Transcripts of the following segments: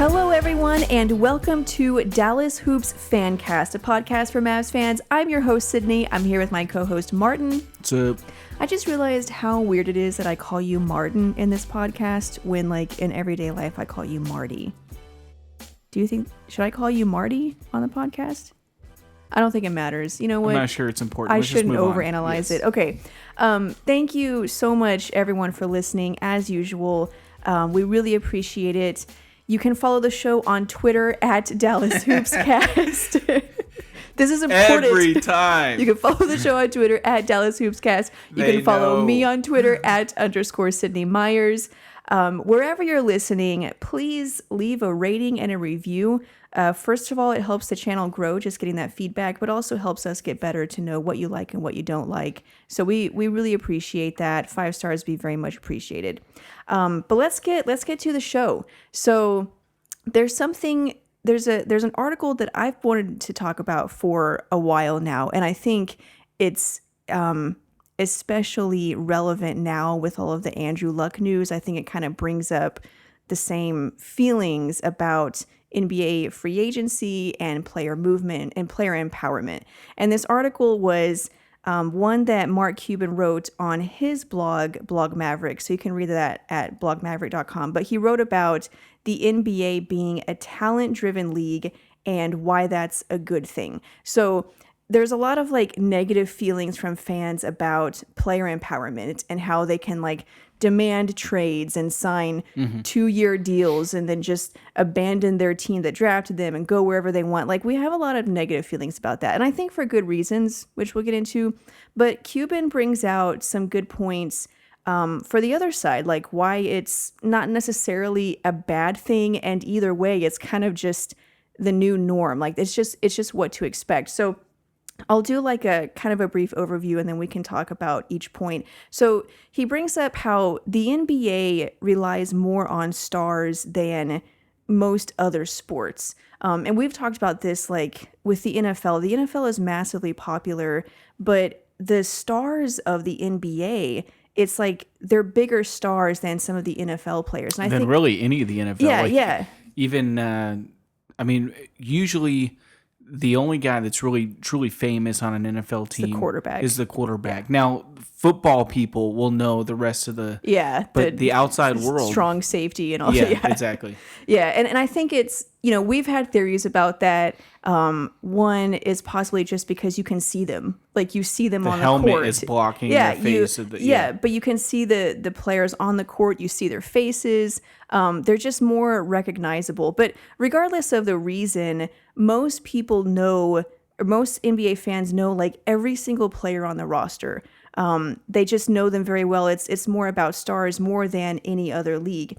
Hello, everyone, and welcome to Dallas Hoops Fancast, a podcast for Mavs fans. I'm your host, Sydney. I'm here with my co-host, Martin. What's up? I just realized how weird it is that I call you Martin in this podcast when, like, in everyday life, I call you Marty. Do you think, should I call you Marty on the podcast? I don't think it matters. You know what? I'm not sure it's important. I shouldn't overanalyze it. Okay. Thank you so much, everyone, for listening. As usual, we really appreciate it. You can follow the show on Twitter at Dallas Hoopscast. This is important. Every time. You can follow the show on Twitter at Dallas Hoopscast. You can follow me on Twitter at _Sydney Myers. Wherever you're listening, please leave a rating and a review. First of all, it helps the channel grow, just getting that feedback, but also helps us get better to know what you like and what you don't like. So we really appreciate that. 5 stars be very much appreciated. But let's get to the show. So there's an article that I've wanted to talk about for a while now, and I think it's especially relevant now with all of the Andrew Luck news. I think it kind of brings up the same feelings about NBA free agency and player movement and player empowerment. And this article was one that Mark Cuban wrote on his blog Mavericks. So you can read that at blogmaverick.com. But he wrote about the NBA being a talent-driven league and why that's a good thing. So there's a lot of like negative feelings from fans about player empowerment and how they can like demand trades and sign 2-year deals and then just abandon their team that drafted them and go wherever they want. Like, we have a lot of negative feelings about that. And I think for good reasons, which we'll get into. But Cuban brings out some good points for the other side, like why it's not necessarily a bad thing. And either way, it's kind of just the new norm. Like, it's just what to expect. So I'll do like a kind of a brief overview and then we can talk about each point. So he brings up how the NBA relies more on stars than most other sports. And we've talked about this like with the NFL. The NFL is massively popular, but the stars of the NBA, it's like they're bigger stars than some of the NFL players. And I think really any of the NFL. Yeah, like, yeah. Even, I mean, usually the only guy that's really truly famous on an NFL team is the quarterback. Yeah. Now, football people will know the rest of the but the outside world, strong safety and all. Yeah, exactly. Yeah, and I think it's, you know, we've had theories about that. One is possibly just because you can see them, like you see them on the court. The helmet is blocking the face of the but you can see the players on the court. You see their faces. They're just more recognizable. But regardless of the reason, most people know, or most NBA fans know, like every single player on the roster. They just know them very well. It's more about stars more than any other league.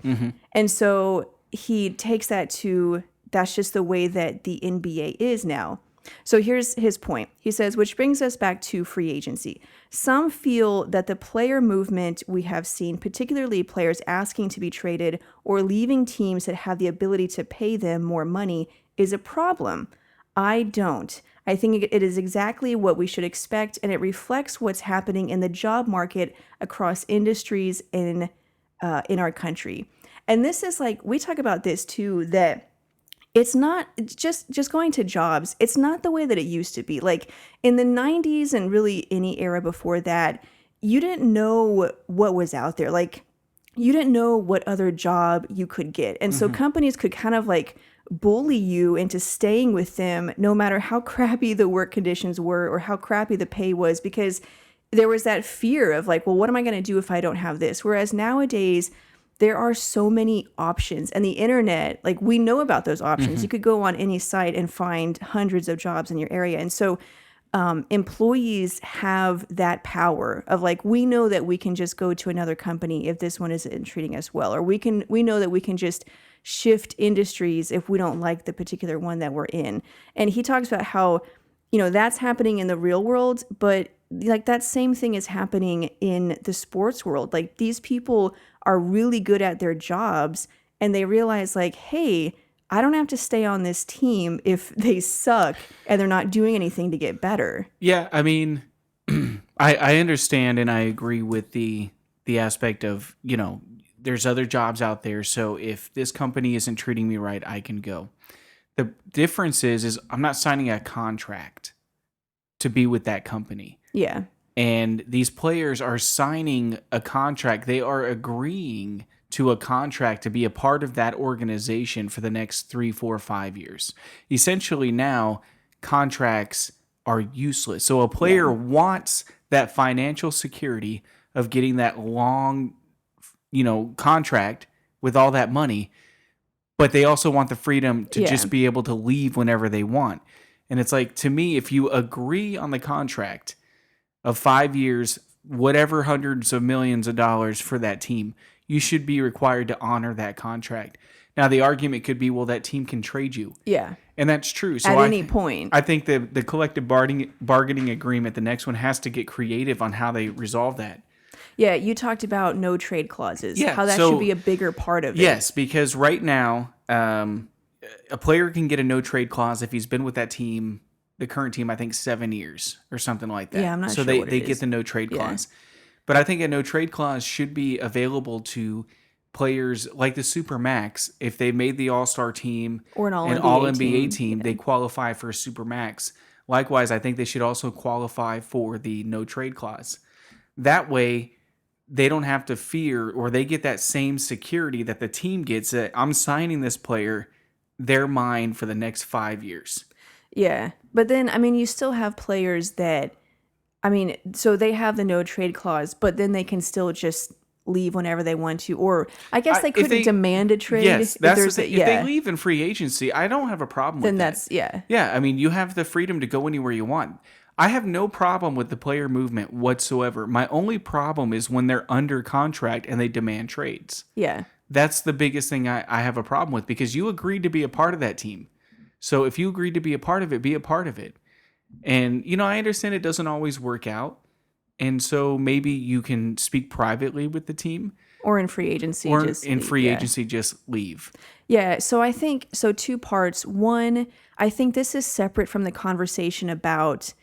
And so he takes that to, that's just the way that the NBA is now. So here's his point. He says, which brings us back to free agency. Some feel that the player movement we have seen, particularly players asking to be traded or leaving teams that have the ability to pay them more money, is a problem. I don't. I think it is exactly what we should expect, and it reflects what's happening in the job market across industries in our country. And this is like, we talk about this too, that it's not just going to jobs. It's not the way that it used to be. Like in the 90s and really any era before that, you didn't know what was out there. Like you didn't know what other job you could get. And so companies could kind of like bully you into staying with them no matter how crappy the work conditions were or how crappy the pay was, because there was that fear of like, well, what am I going to do if I don't have this? Whereas nowadays, there are so many options, and the internet, like we know about those options. You could go on any site and find hundreds of jobs in your area. And so employees have that power of like, we know that we can just go to another company if this one isn't treating us well, or we know that we can just shift industries if we don't like the particular one that we're in. And he talks about how, you know, that's happening in the real world, but like that same thing is happening in the sports world. Like these people are really good at their jobs and they realize like, hey, I don't have to stay on this team if they suck and they're not doing anything to get better. Yeah, I mean, I understand and I agree with the aspect of, you know, there's other jobs out there. So if this company isn't treating me right, I can go. The difference is I'm not signing a contract to be with that company. Yeah. And these players are signing a contract. They are agreeing to a contract to be a part of that organization for the next 3, 4, 5 years. Essentially now, contracts are useless. So a player wants that financial security of getting that long, contract with all that money, but they also want the freedom to just be able to leave whenever they want. And it's like, to me, if you agree on the contract of 5 years, whatever hundreds of millions of dollars for that team, you should be required to honor that contract. Now, the argument could be, well, that team can trade you. Yeah. And that's true. So at any point. I think the collective bargaining agreement, the next one, has to get creative on how they resolve that. Yeah, you talked about no trade clauses. Yeah, how that should be a bigger part of it. Yes, because right now, a player can get a no trade clause if he's been with that team, the current team, I think 7 years or something like that. Yeah, I'm not sure. So they get the no trade clause. But I think a no trade clause should be available to players like the Supermax. If they made the All-Star team or an All-NBA team, they qualify for a Supermax. Likewise, I think they should also qualify for the no trade clause. That way, they don't have to fear, or they get that same security that the team gets, that I'm signing this player, they're mine for the next 5 years. Yeah. But then, you still have players that, so they have the no trade clause, but then they can still just leave whenever they want to. Or I guess they couldn't demand a trade. Yes, if they leave in free agency, I don't have a problem with that. Yeah, you have the freedom to go anywhere you want. I have no problem with the player movement whatsoever. My only problem is when they're under contract and they demand trades. Yeah. That's the biggest thing I have a problem with, because you agreed to be a part of that team. So if you agreed to be a part of it, be a part of it. And, I understand it doesn't always work out. And so maybe you can speak privately with the team. Or in free agency. Agency, just leave. Yeah, so I think, 2 parts. One, I think this is separate from the conversation about,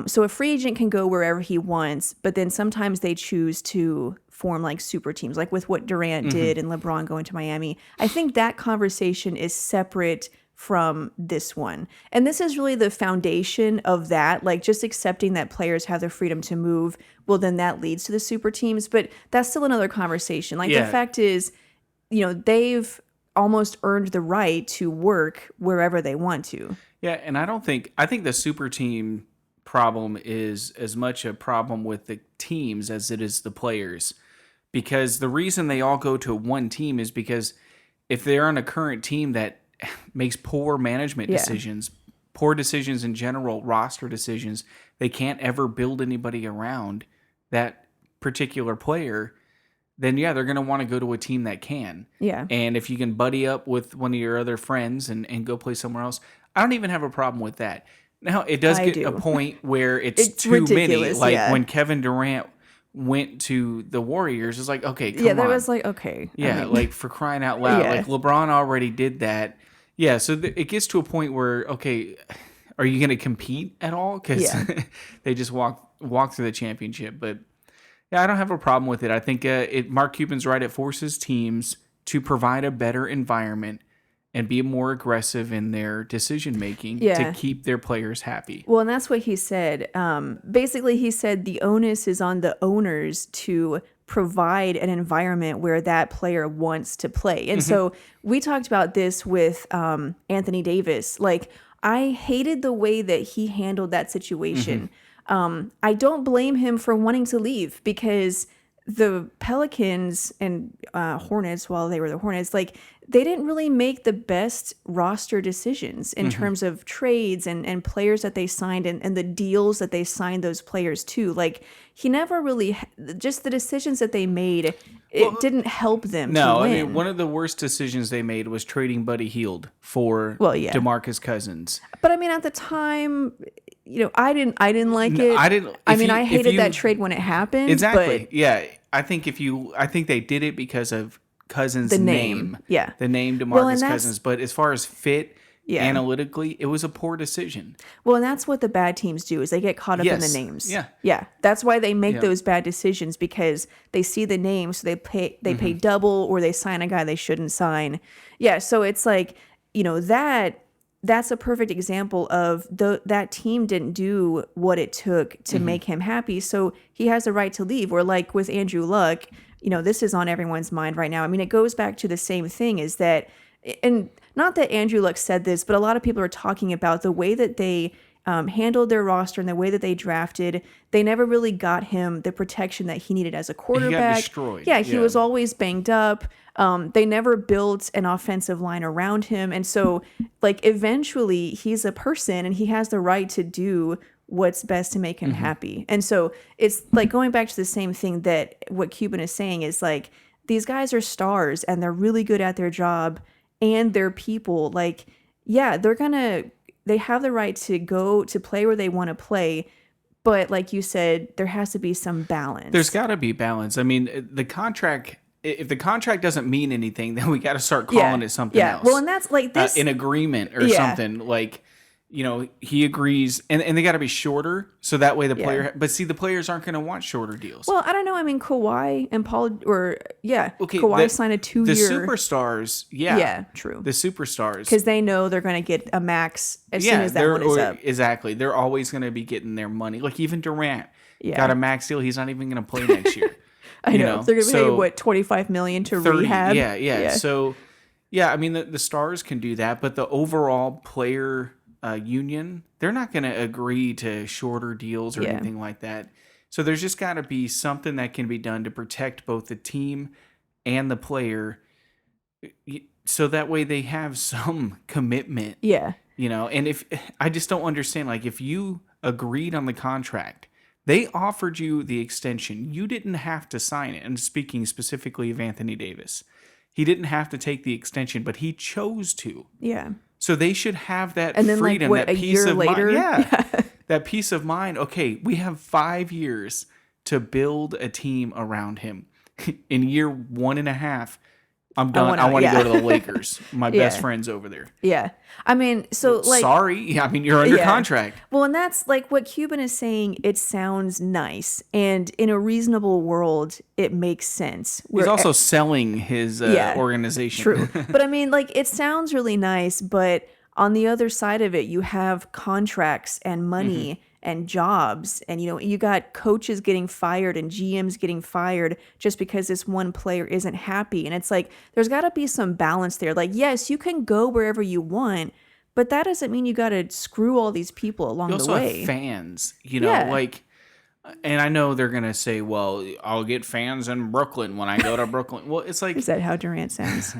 so a free agent can go wherever he wants, but then sometimes they choose to form like super teams, like with what Durant did and LeBron going to Miami. I think that conversation is separate from this one. And this is really the foundation of that, like just accepting that players have the freedom to move. Well, then that leads to the super teams, but that's still another conversation. Like the fact is, they've almost earned the right to work wherever they want to. Yeah, and I think the super team problem is as much a problem with the teams as it is the players. Because the reason they all go to one team is because if they're on a current team that makes poor management decisions, poor decisions in general, roster decisions, they can't ever build anybody around that particular player, then they're going to want to go to a team that can. Yeah. And if you can buddy up with one of your other friends and go play somewhere else, I don't even have a problem with that. Now, it does get a point where it's too ridiculous, many. Like when Kevin Durant went to the Warriors, it's like, okay, come on. Yeah, that was like, okay. Yeah, like for crying out loud. Like LeBron already did that. Yeah, so it gets to a point where, okay, are you going to compete at all? Because they just walk through the championship. But yeah, I don't have a problem with it. I think Mark Cuban's right. It forces teams to provide a better environment and be more aggressive in their decision making to keep their players happy. Well, and that's what he said. Basically, he said the onus is on the owners to provide an environment where that player wants to play. And so we talked about this with Anthony Davis. Like, I hated the way that he handled that situation. I don't blame him for wanting to leave, because the Pelicans and Hornets, while they were the Hornets, like, they didn't really make the best roster decisions in terms of trades and players that they signed and the deals that they signed those players to. Like, he never really, just the decisions that they made, it didn't help them to win. I mean, one of the worst decisions they made was trading Buddy Hield for DeMarcus Cousins. But I mean, at the time, I didn't like it. I hated that trade when it happened. Exactly. But yeah. I think they did it because of Cousins' name. Yeah. The name DeMarcus Cousins. But as far as fit, analytically, it was a poor decision. Well, and that's what the bad teams do is they get caught up in the names. Yeah. Yeah. That's why they make those bad decisions because they see the name, so they pay double or they sign a guy they shouldn't sign. Yeah. So it's like, that's a perfect example of that team didn't do what it took to make him happy. So he has a right to leave. Or like with Andrew Luck, this is on everyone's mind right now. I mean, it goes back to the same thing is that, and not that Andrew Luck said this, but a lot of people are talking about the way that they handled their roster and the way that they drafted. They never really got him the protection that he needed as a quarterback. He got destroyed. Yeah, he was always banged up. They never built an offensive line around him. And so, like, eventually he's a person and he has the right to do what's best to make him happy. And so it's like going back to the same thing that what Cuban is saying is like, these guys are stars and they're really good at their job and they're people. Like, yeah, they have the right to go to play where they want to play. But like you said, there has to be some balance. There's got to be balance. I mean, if the contract doesn't mean anything, then we got to start calling it something else. Well, and that's like this an agreement or something like, he agrees and they got to be shorter. So that way the player, but see, the players aren't going to want shorter deals. Well, I don't know. I mean, Kawhi and Paul Kawhi signed a 2-year. The superstars. Yeah. Yeah, true. The superstars. Because they know they're going to get a max as soon as that one is up. Exactly. They're always going to be getting their money. Like even Durant got a max deal. He's not even going to play next year. I know. They're going to pay $25 million to 30, rehab. Yeah. So, I mean, the stars can do that, but the overall player union, they're not going to agree to shorter deals or anything like that. So there's just got to be something that can be done to protect both the team and the player, so that way they have some commitment. Yeah. And if I just don't understand, like if you agreed on the contract, they offered you the extension. You didn't have to sign it. And speaking specifically of Anthony Davis, he didn't have to take the extension, but he chose to. Yeah. So they should have that and then freedom, like, that peace of mind. Yeah. That peace of mind. Okay, we have 5 years to build a team around him. In year 1.5, I'm done. I want to go to the Lakers. My best friend's over there. Yeah. I mean, so like... Sorry. I mean, you're under contract. Well, and that's like what Cuban is saying. It sounds nice. And in a reasonable world, it makes sense. He's also selling his organization. True. But I mean, like, it sounds really nice, but on the other side of it, you have contracts and money and jobs, and you got coaches getting fired and GMs getting fired just because this one player isn't happy. And it's like there's got to be some balance there. Like, yes, you can go wherever you want, but that doesn't mean you got to screw all these people along the way. You also have fans, like, and I know they're gonna say, well, I'll get fans in Brooklyn when I go to Brooklyn. Well, it's like, is that how Durant sounds?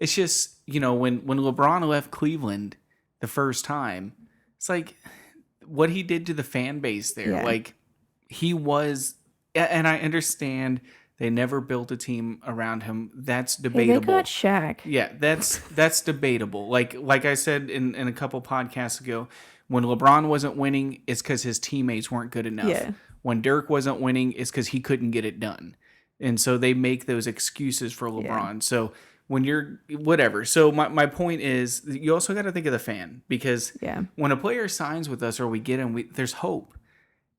It's just, when LeBron left Cleveland the first time, it's like what he did to the fan base there. Yeah. Like he was, and I understand they never built a team around him. That's debatable. Hey, they got Shaq. Yeah, that's debatable. Like I said in a couple podcasts ago, when LeBron wasn't winning, it's because his teammates weren't good enough. Yeah. When Dirk wasn't winning, it's because he couldn't get it done. And so they make those excuses for LeBron. Yeah. So when you're whatever. So my point is, you also got to think of the fan, because when a player signs with us or we get him, there's hope.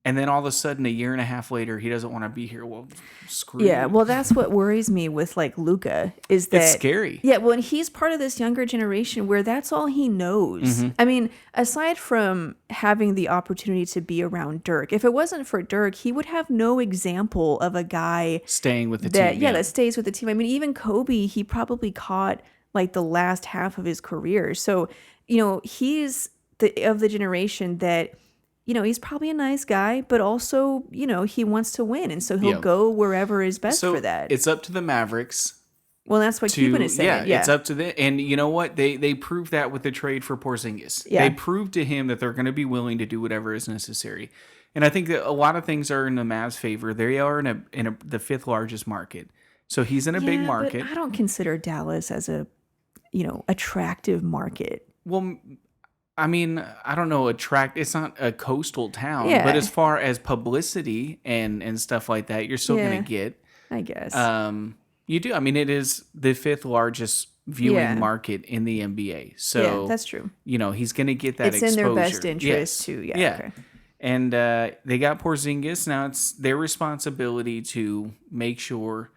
And then all of a sudden, 1.5 years later, he doesn't want to be here. Well, screw you. Yeah, well, that's what worries me with like Luka is that it's scary. Yeah, well, and he's part of this younger generation where that's all he knows. Mm-hmm. I mean, aside from having the opportunity to be around Dirk, if it wasn't for Dirk, he would have no example of a guy staying with the team. Yeah, that stays with the team. I mean, even Kobe, he probably caught like the last half of his career. So, he's of the generation that. He's probably a nice guy, but also, he wants to win. And so he'll go wherever is best for that. It's up to the Mavericks. Well, that's what Cuban is saying. Yeah, it's up to them. And you know what? They proved that with the trade for Porzingis. Yeah. They proved to him that they're going to be willing to do whatever is necessary. And I think that a lot of things are in the Mavs' favor. They are in the fifth largest market. So he's in a big market. But I don't consider Dallas as a, attractive market. Well, I mean, I don't know, it's not a coastal town, but as far as publicity and stuff like that, you're still going to get. I guess. You do. I mean, it is the fifth largest viewing market in the NBA. So that's true. He's going to get that exposure. It's in their best interest too. Yeah. Okay. And they got Porzingis. Now it's their responsibility to make sure.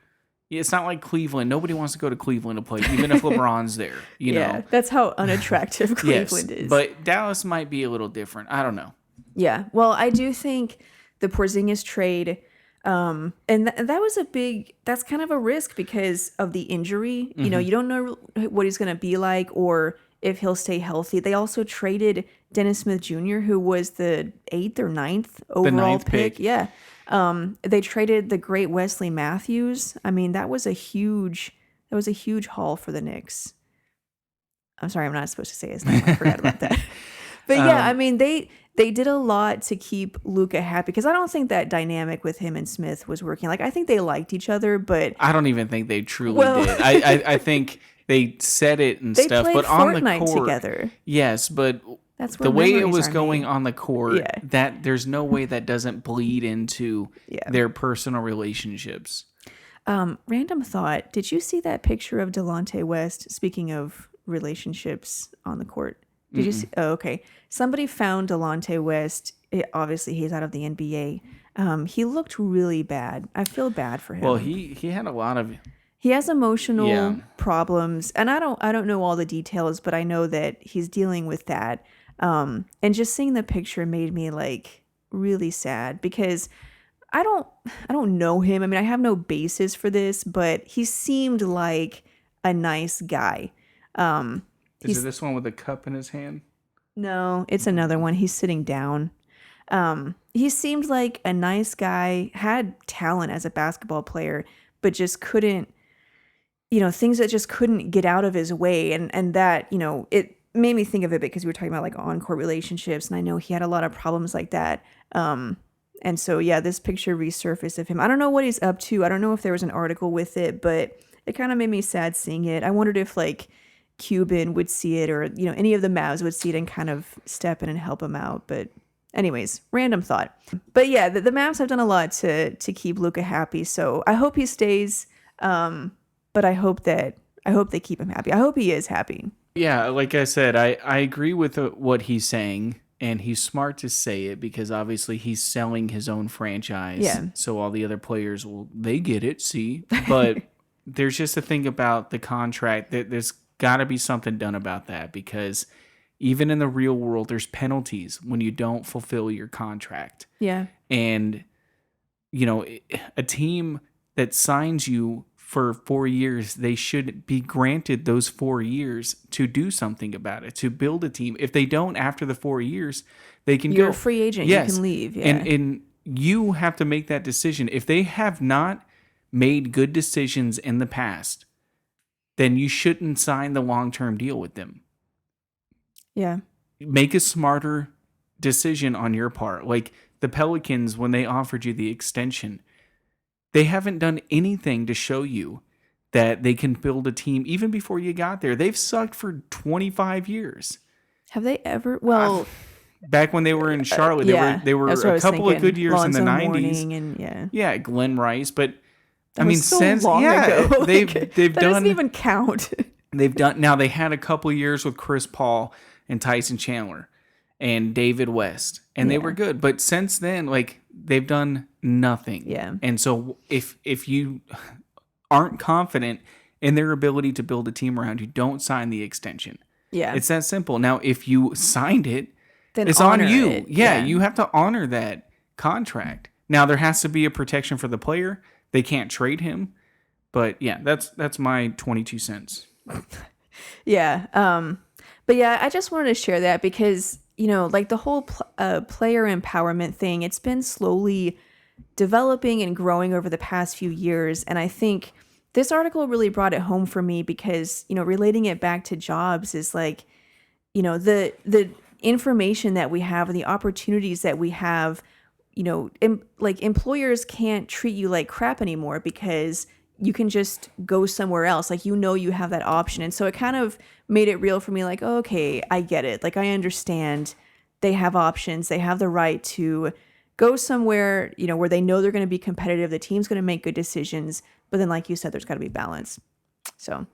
It's not like Cleveland. Nobody wants to go to Cleveland to play, even if LeBron's there. You know, that's how unattractive Cleveland is. But Dallas might be a little different. I don't know. Yeah. Well, I do think the Porzingis trade, and that was that's kind of a risk because of the injury. Mm-hmm. You don't know what he's going to be like or if he'll stay healthy. They also traded Dennis Smith Jr., who was the 8th or 9th overall pick. Yeah. They traded the great Wesley Matthews. I mean, that was a huge haul for the Knicks. I'm sorry, I'm not supposed to say his name. I forgot about that. But yeah, I mean, they did a lot to keep Luka happy because I don't think that dynamic with him and Smith was working. Like, I think they liked each other, but I don't even think they truly did. I think they said it and stuff, but on the court together. Yes, but that's the way it was going on the court, that there's no way that doesn't bleed into their personal relationships. Random thought. Did you see that picture of Delonte West? Speaking of relationships on the court. Did you see? Oh, okay. Somebody found Delonte West. Obviously, he's out of the NBA. He looked really bad. I feel bad for him. Well, he had a lot of. He has emotional problems, and I don't know all the details, but I know that he's dealing with that. And just seeing the picture made me like really sad because I don't know him. I mean, I have no basis for this, but he seemed like a nice guy. Is it this one with a cup in his hand? No, it's another one. He's sitting down. He seemed like a nice guy, had talent as a basketball player, but just couldn't, things that just couldn't get out of his way. And that, it made me think of it because we were talking about like on-court relationships. And I know he had a lot of problems like that. And so, this picture resurfaced of him. I don't know what he's up to. I don't know if there was an article with it, but it kind of made me sad seeing it. I wondered if like Cuban would see it or, any of the Mavs would see it and kind of step in and help him out. But anyways, random thought. But yeah, the Mavs have done a lot to keep Luka happy. So I hope he stays. But I hope they keep him happy. I hope he is happy. Yeah, like I said, I agree with what he's saying. And he's smart to say it because obviously he's selling his own franchise. Yeah. So all the other players, they get it, see? But there's just a thing about the contract that there's got to be something done about that because even in the real world, there's penalties when you don't fulfill your contract. Yeah. And, a team that signs you for 4 years, they should be granted those 4 years to do something about it, to build a team. If they don't after the 4 years, they can go. You're a free agent. Yes. You can leave. Yeah. And you have to make that decision. If they have not made good decisions in the past, then you shouldn't sign the long-term deal with them. Yeah. Make a smarter decision on your part. Like the Pelicans, when they offered you the extension, they haven't done anything to show you that they can build a team even before you got there. They've sucked for 25 years. Have they ever? Well, back when they were in Charlotte, they were a couple of good years in the 90s. And Glenn Rice, but that was so long ago. they've that done doesn't even count. Now they had a couple of years with Chris Paul and Tyson Chandler and David West, and they were good. But since then, they've done nothing. Yeah. And so if you aren't confident in their ability to build a team around you, don't sign the extension. Yeah. It's that simple. Now, if you signed it, then it's on you. Yeah, you have to honor that contract. Now, there has to be a protection for the player. They can't trade him. But yeah, that's my 22 cents. Yeah. But yeah, I just wanted to share that because, the whole player empowerment thing, it's been slowly developing and growing over the past few years. And I think this article really brought it home for me because, relating it back to jobs is like, the information that we have and the opportunities that we have, employers can't treat you like crap anymore because you can just go somewhere else. You have that option. And so it kind of made it real for me. Like, oh, okay, I get it. I understand they have options. They have the right to go somewhere, where they know they're going to be competitive. The team's going to make good decisions. But then, like you said, there's got to be balance. So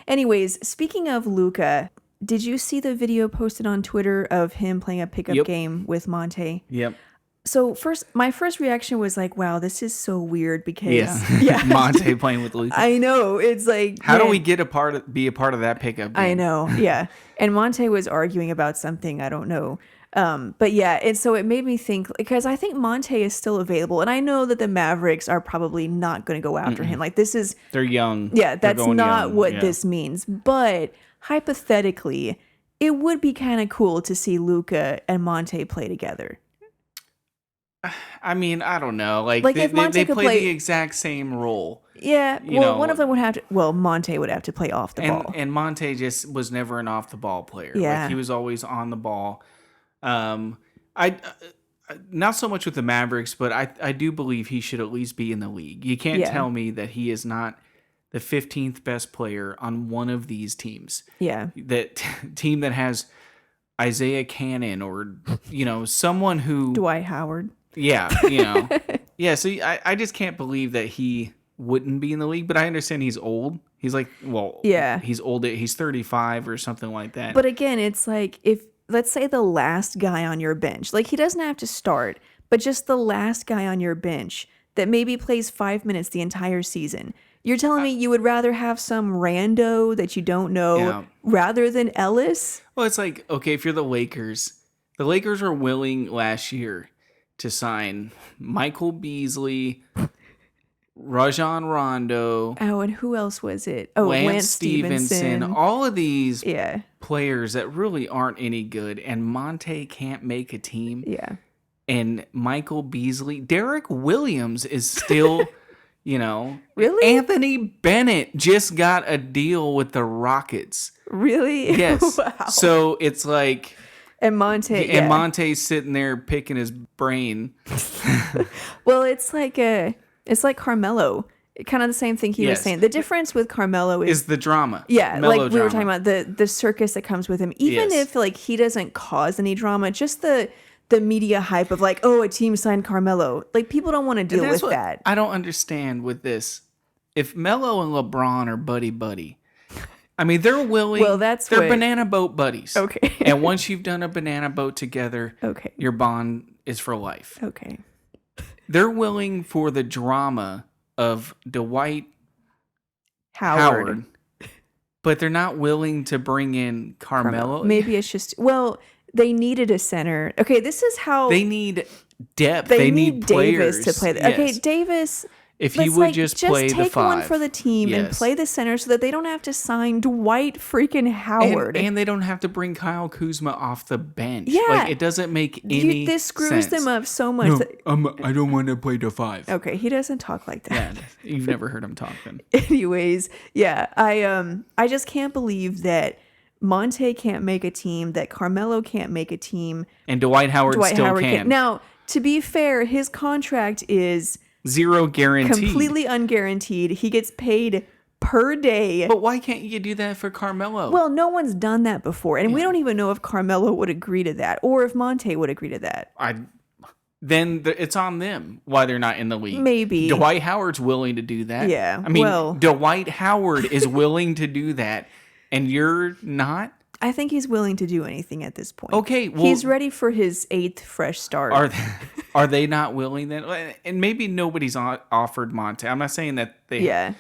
Anyways, speaking of Luka, did you see the video posted on Twitter of him playing a pickup game with Monta? Yep. So my first reaction was like, wow, this is so weird because Monta playing with Luka. I know. It's like, how do we be a part of that pickup game? I know. Yeah. And Monta was arguing about something, I don't know. But yeah, and so it made me think, because I think Monta is still available, and I know that the Mavericks are probably not going to go after him. Like, they're young. Yeah, that's not what this means. But hypothetically, it would be kind of cool to see Luka and Monta play together. I mean, I don't know. Like if they play the exact same role. Yeah. One of them would have to. Well, Monta would have to play off the ball. And Monta just was never an off the ball player. Yeah. Like, he was always on the ball. I not so much with the Mavericks, but I do believe he should at least be in the league. You can't tell me that he is not the 15th best player on one of these teams. Yeah. That team that has Isaiah Cannon or someone who Dwight Howard. Yeah, yeah. So I just can't believe that he wouldn't be in the league. But I understand he's old. He's like, he's old. He's 35 or something like that. But again, it's like, if let's say the last guy on your bench, like, he doesn't have to start, but just the last guy on your bench that maybe plays 5 minutes the entire season. You're telling me you would rather have some rando that you don't know rather than Ellis? Well, it's like, okay, if you're the Lakers were willing last year to sign Michael Beasley, Rajon Rondo. Oh, and who else was it? Oh, Lance Stevenson. All of these players that really aren't any good, and Monta can't make a team. Yeah. And Michael Beasley, Derek Williams is still, Really? Anthony Bennett just got a deal with the Rockets. Really? Yes. Wow. So it's like, and Monta, Monte's sitting there picking his brain. Well, it's like Carmelo. Kind of the same thing he was saying. The difference with Carmelo is the drama. Yeah, like we were talking about the circus that comes with him. Even if like he doesn't cause any drama, just the media hype of like, oh, a team signed Carmelo. Like, people don't want to deal with that. I don't understand with this. If Melo and LeBron are buddy. I mean, they're willing. Well, they're banana boat buddies. Okay. And once you've done a banana boat together, your bond is for life. Okay. They're willing for the drama of Dwight Howard, but they're not willing to bring in Carmelo. Maybe it's just, they needed a center. Okay, this is how they need depth. They need players Davis to play. Yes. Okay, Davis. If he would just play the 5. Take one for the team and play the center so that they don't have to sign Dwight freaking Howard. And they don't have to bring Kyle Kuzma off the bench. Yeah. Like, it doesn't make any This screws them up so much. No, I don't want to play the 5. Okay, he doesn't talk like that. Yeah, you've never heard him talk then. Anyways, yeah, I just can't believe that Monta can't make a team, that Carmelo can't make a team. And Dwight Howard can. Now, to be fair, his contract is... zero guarantee. Completely unguaranteed. He gets paid per day. But why can't you do that for Carmelo? Well, no one's done that before. And we don't even know if Carmelo would agree to that or if Monta would agree to that. Then it's on them why they're not in the league. Maybe. Dwight Howard's willing to do that. Yeah. I mean, Dwight Howard is willing to do that, and you're not? I think he's willing to do anything at this point. Okay, well, he's ready for his 8th fresh start. Are they not willing then? And maybe nobody's offered Monta. I'm not saying that they. Yeah.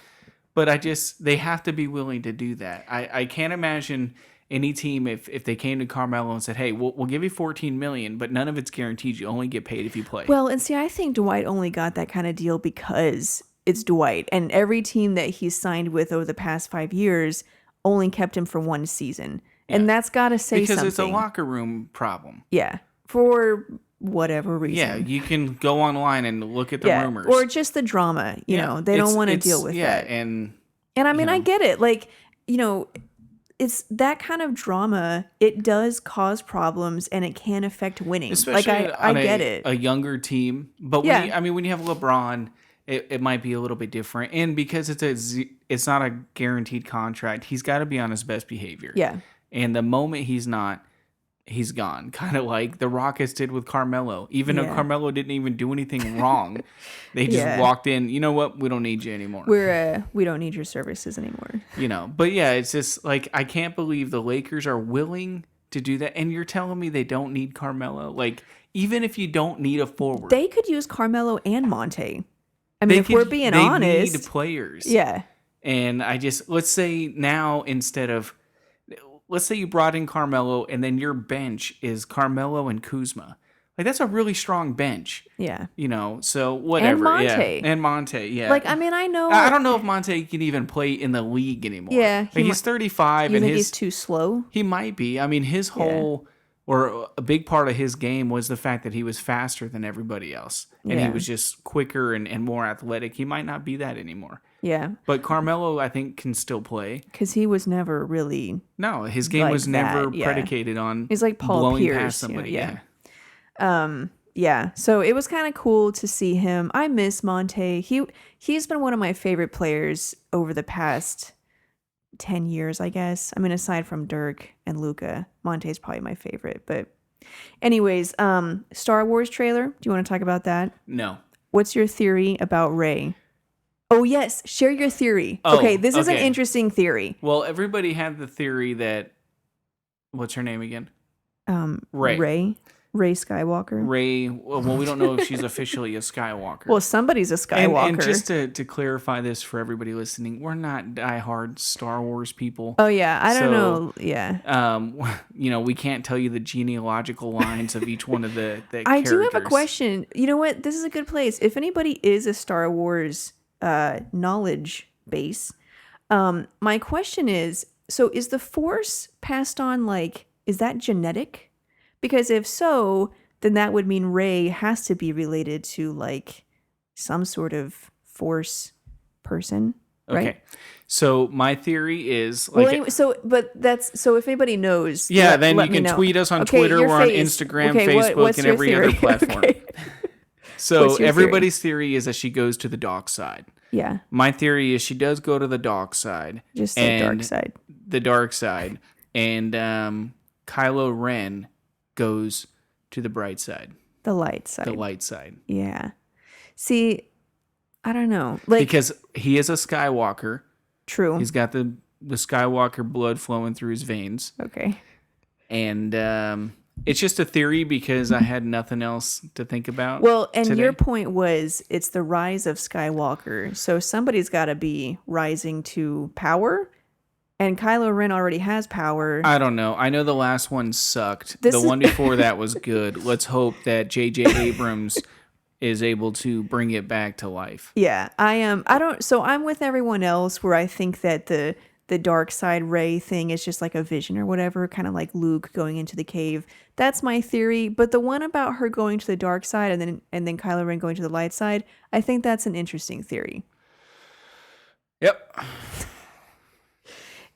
But they have to be willing to do that. I can't imagine any team if they came to Carmelo and said, "Hey, we'll give you $14 million, but none of it's guaranteed. You only get paid if you play." Well, and see, I think Dwight only got that kind of deal because it's Dwight, and every team that he's signed with over the past 5 years only kept him for 1 season. And that's got to say something. Because it's a locker room problem. Yeah. For whatever reason. Yeah, you can go online and look at the rumors. Or just the drama. You know, they don't want to deal with that. And I mean, I get it. Like, it's that kind of drama. It does cause problems and it can affect winning. Especially like, I get it. A younger team. But when you have LeBron, it might be a little bit different. And because it's not a guaranteed contract, he's got to be on his best behavior. Yeah. And the moment he's not, he's gone. Kind of like the Rockets did with Carmelo. Even though Carmelo didn't even do anything wrong, they just walked in. You know what? We don't need you anymore. We don't need your services anymore. But yeah, it's just like I can't believe the Lakers are willing to do that. And you're telling me they don't need Carmelo? Like, even if you don't need a forward, they could use Carmelo and Monte. I mean, if we're being honest, they need players. Yeah. And let's say now let's say you brought in Carmelo and then your bench is Carmelo and Kuzma. Like, that's a really strong bench. Yeah. So whatever. And Monte. Yeah. And Monte, yeah. Like, I mean, I know. I don't know if Monte can even play in the league anymore. Yeah. He's 35. You think he's too slow? He might be. I mean, his whole, or a big part of his game was the fact that he was faster than everybody else. And he was just quicker and more athletic. He might not be that anymore. Yeah. But Carmelo, I think, can still play. Because he was never really. No, his game was never predicated on he's like Paul blowing Pierce, past somebody. Yeah. So it was kind of cool to see him. I miss Monte. He's been one of my favorite players over the past 10 years, I guess. I mean, aside from Dirk and Luka, Monte's probably my favorite. But anyways, Star Wars trailer. Do you want to talk about that? No. What's your theory about Rey? Oh, yes. Share your theory. Okay, this is an interesting theory. Well, everybody had the theory that... What's her name again? Rey Skywalker. Rey... Well, we don't know if she's officially a Skywalker. Well, somebody's a Skywalker. And just to clarify this for everybody listening, we're not diehard Star Wars people. Oh, yeah. I don't know. Yeah. We can't tell you the genealogical lines of each one of the characters. I do have a question. You know what? This is a good place. If anybody is a Star Wars... knowledge base. My question is, so is the Force passed on, like, is that genetic? Because if so, then that would mean Rey has to be related to, like, some sort of Force person, right? Okay. So my theory is, like, well, anyway, so if anybody knows, then you can tweet us on Twitter, we're on Instagram, Facebook, and every other platform. Okay. So everybody's theory is that she goes to the dark side. Yeah. My theory is she does go to the dark side. Just the dark side. The dark side. And Kylo Ren goes to the bright side. The light side. The light side. Yeah. See, I don't know. Because he is a Skywalker. True. He's got the Skywalker blood flowing through his veins. Okay. And... it's just a theory because I had nothing else to think about. Well, and today. Your point was it's the rise of Skywalker. So somebody's got to be rising to power. And Kylo Ren already has power. I don't know. I know the last one sucked. The one before that was good. Let's hope that J.J. Abrams is able to bring it back to life. Yeah, I am. So I'm with everyone else where I think that the dark side Rey thing is just like a vision or whatever, kind of like Luke going into the cave. That's my theory. But the one about her going to the dark side and then Kylo Ren going to the light side, I think that's an interesting theory. Yep.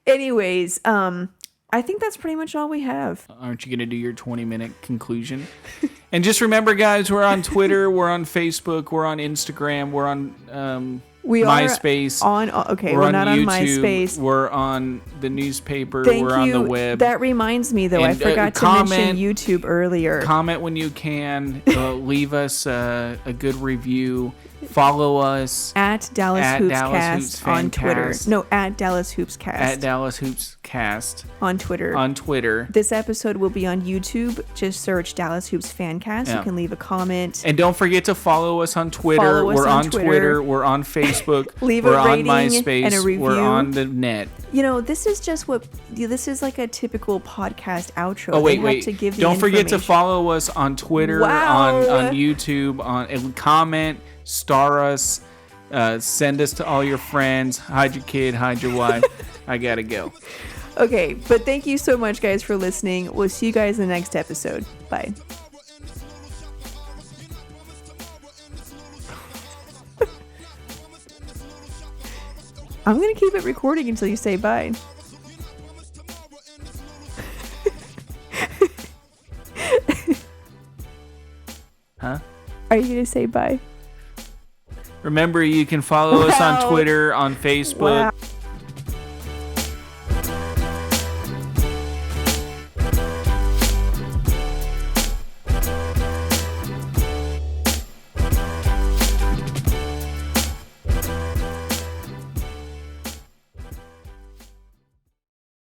Anyways, I think that's pretty much all we have. Aren't you going to do your 20-minute conclusion? And just remember, guys, we're on Twitter, we're on Facebook, we're on Instagram, we're on MySpace. We're not on MySpace. We're on the newspaper. We're on the web. That reminds me, though, I forgot to mention YouTube earlier. Comment when you can. Leave us a good review. Follow us at Dallas Hoops Cast on Twitter. No, at Dallas Hoops Cast. At Dallas Hoops Cast on Twitter. On Twitter. This episode will be on YouTube. Just search Dallas Hoops Fancast. Yeah. You can leave a comment. And don't forget to follow us on Twitter. We're on Twitter. We're on Facebook. Leave a rating on MySpace. And a review. We're on the net. This is just this is like a typical podcast outro. Oh, wait. Don't forget to follow us on Twitter, on YouTube, and comment. Star us, send us to all your friends, hide your kid, hide your wife. I gotta go. Okay, but thank you so much, guys, for listening. We'll see you guys in the next episode. Bye. I'm gonna keep it recording until you say bye. Huh? Are you gonna say bye? Remember, you can follow us on Twitter, on Facebook. Wow.